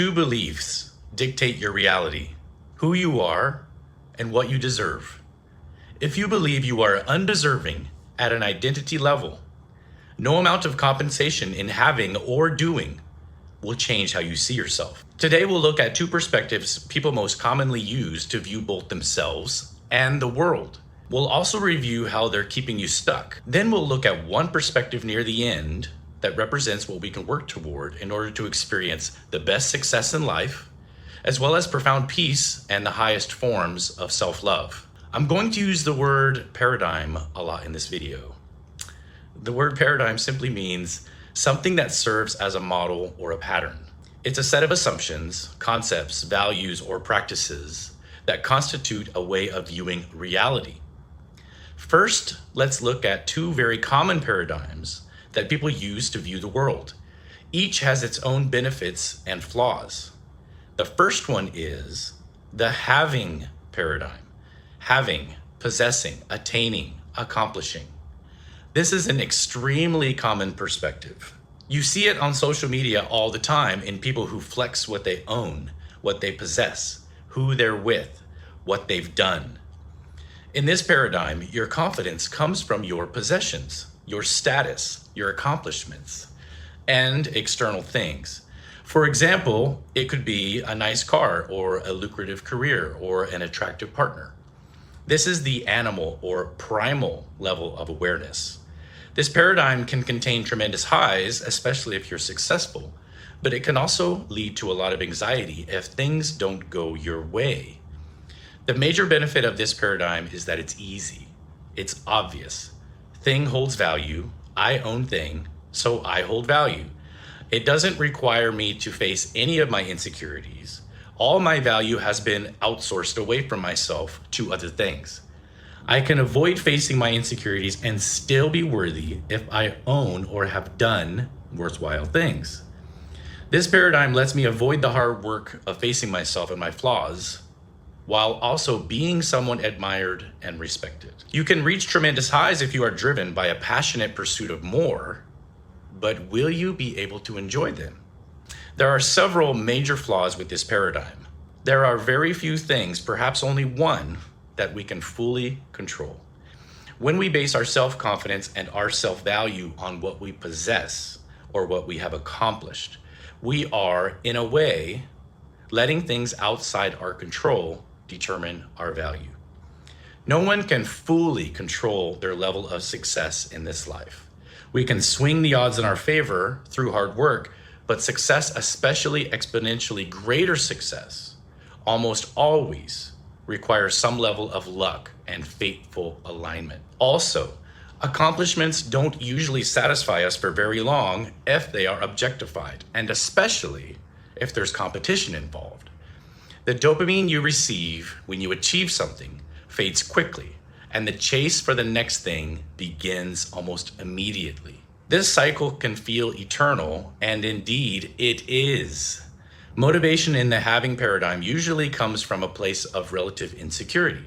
Two beliefs dictate your reality: who you are and what you deserve. If you believe you are undeserving at an identity level, no amount of compensation in having or doing will change how you see yourself. Today, we'll look at two perspectives people most commonly use to view both themselves and the world. We'll also review how they're keeping you stuck. Then we'll look at one perspective near the end that represents what we can work toward in order to experience the best success in life, as well as profound peace and the highest forms of self-love. I'm going to use the word paradigm a lot in this video. The word paradigm simply means something that serves as a model or a pattern. It's a set of assumptions, concepts, values, or practices that constitute a way of viewing reality. First, let's look at two very common paradigms that people use to view the world. Each has its own benefits and flaws. The first one is the having paradigm. Having, possessing, attaining, accomplishing. This is an extremely common perspective. You see it on social media all the time in people who flex what they own, what they possess, who they're with, what they've done. In this paradigm, your confidence comes from your possessions, your status, your accomplishments, and external things. For example, it could be a nice car or a lucrative career or an attractive partner. This is the animal or primal level of awareness. This paradigm can contain tremendous highs, especially if you're successful, but it can also lead to a lot of anxiety if things don't go your way. The major benefit of this paradigm is that it's easy. It's obvious. Thing holds value. I own thing, so I hold value. It doesn't require me to face any of my insecurities. All my value has been outsourced away from myself to other things. I can avoid facing my insecurities and still be worthy if I own or have done worthwhile things. This paradigm lets me avoid the hard work of facing myself and my flaws, while also being someone admired and respected. You can reach tremendous highs if you are driven by a passionate pursuit of more, but will you be able to enjoy them? There are several major flaws with this paradigm. There are very few things, perhaps only one, that we can fully control. When we base our self-confidence and our self-value on what we possess or what we have accomplished, we are, in a way, letting things outside our control determine our value. No one can fully control their level of success in this life. We can swing the odds in our favor through hard work, but success, especially exponentially greater success, almost always requires some level of luck and fateful alignment. Also, accomplishments don't usually satisfy us for very long if they are objectified, and especially if there's competition involved. The dopamine you receive when you achieve something fades quickly, and the chase for the next thing begins almost immediately. This cycle can feel eternal, and indeed it is. Motivation in the having paradigm usually comes from a place of relative insecurity.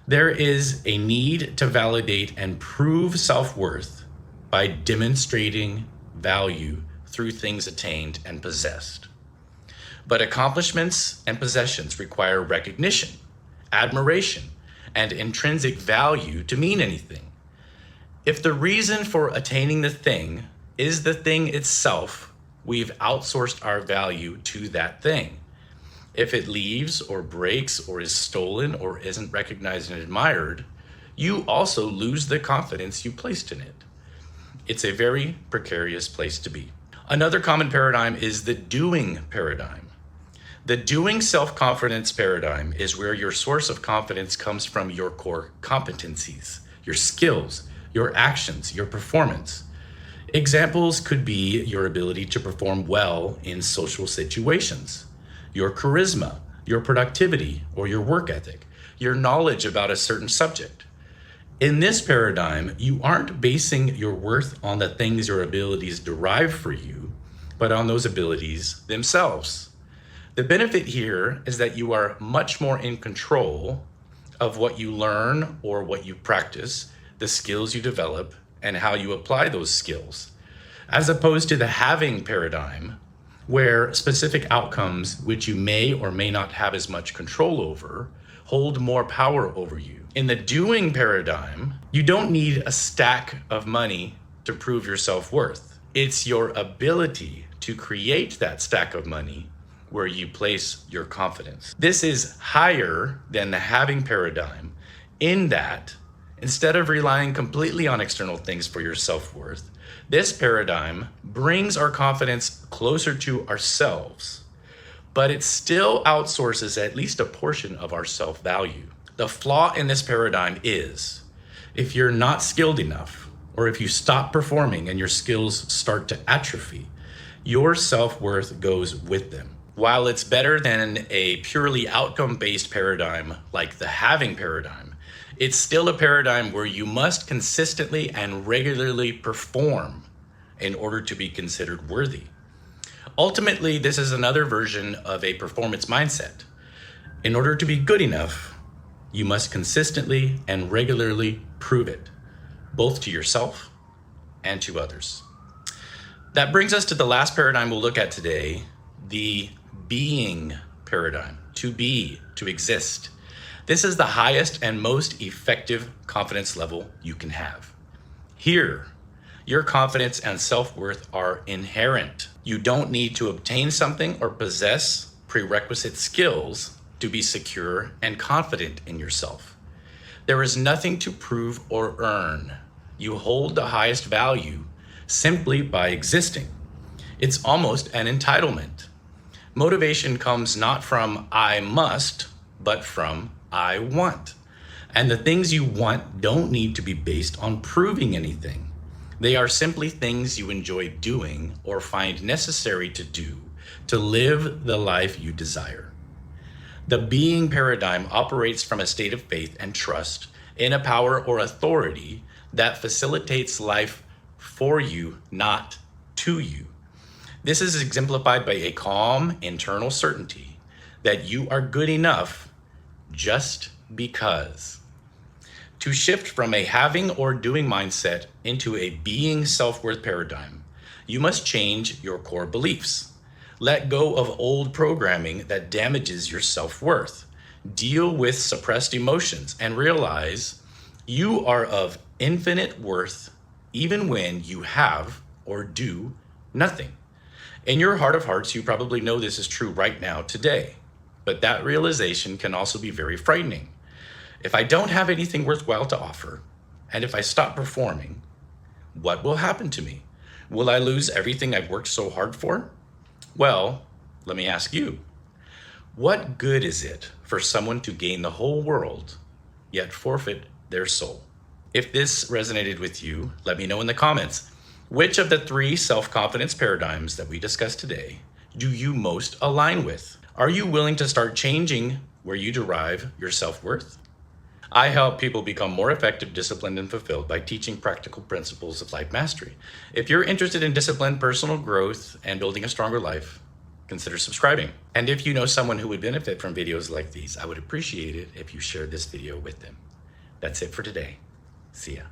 There is a need to validate and prove self-worth by demonstrating value through things attained and possessed. But accomplishments and possessions require recognition, admiration, and intrinsic value to mean anything. If the reason for attaining the thing is the thing itself, we've outsourced our value to that thing. If it leaves or breaks or is stolen or isn't recognized and admired, you also lose the confidence you placed in it. It's a very precarious place to be. Another common paradigm is the doing paradigm. The doing self-confidence paradigm is where your source of confidence comes from your core competencies, your skills, your actions, your performance. Examples could be your ability to perform well in social situations, your charisma, your productivity, or your work ethic, your knowledge about a certain subject. In this paradigm, you aren't basing your worth on the things your abilities derive for you, but on those abilities themselves. The benefit here is that you are much more in control of what you learn or what you practice, the skills you develop, and how you apply those skills. As opposed to the having paradigm, where specific outcomes, which you may or may not have as much control over, hold more power over you. In the doing paradigm, you don't need a stack of money to prove your self-worth. It's your ability to create that stack of money where you place your confidence. This is higher than the having paradigm in that instead of relying completely on external things for your self-worth, this paradigm brings our confidence closer to ourselves, but it still outsources at least a portion of our self-value. The flaw in this paradigm is if you're not skilled enough, or if you stop performing and your skills start to atrophy, your self-worth goes with them. While it's better than a purely outcome-based paradigm like the having paradigm, it's still a paradigm where you must consistently and regularly perform in order to be considered worthy. Ultimately, this is another version of a performance mindset. In order to be good enough, you must consistently and regularly prove it, both to yourself and to others. That brings us to the last paradigm we'll look at today, the being paradigm, to be, to exist. This is the highest and most effective confidence level you can have. Here, your confidence and self-worth are inherent. You don't need to obtain something or possess prerequisite skills to be secure and confident in yourself. There is nothing to prove or earn. You hold the highest value simply by existing. It's almost an entitlement. Motivation comes not from I must, but from I want. And the things you want don't need to be based on proving anything. They are simply things you enjoy doing or find necessary to do to live the life you desire. The being paradigm operates from a state of faith and trust in a power or authority that facilitates life for you, not to you. This is exemplified by a calm internal certainty that you are good enough just because. To shift from a having or doing mindset into a being self-worth paradigm, you must change your core beliefs. Let go of old programming that damages your self-worth. Deal with suppressed emotions and realize you are of infinite worth even when you have or do nothing. In your heart of hearts, you probably know this is true right now today. But that realization can also be very frightening. If I don't have anything worthwhile to offer, and if I stop performing, what will happen to me? Will I lose everything I've worked so hard for? Well, let me ask you, what good is it for someone to gain the whole world, yet forfeit their soul? If this resonated with you, let me know in the comments. Which of the 3 self-confidence paradigms that we discussed today do you most align with? Are you willing to start changing where you derive your self-worth? I help people become more effective, disciplined, and fulfilled by teaching practical principles of life mastery. If you're interested in discipline, personal growth, and building a stronger life, consider subscribing. And if you know someone who would benefit from videos like these, I would appreciate it if you shared this video with them. That's it for today. See ya.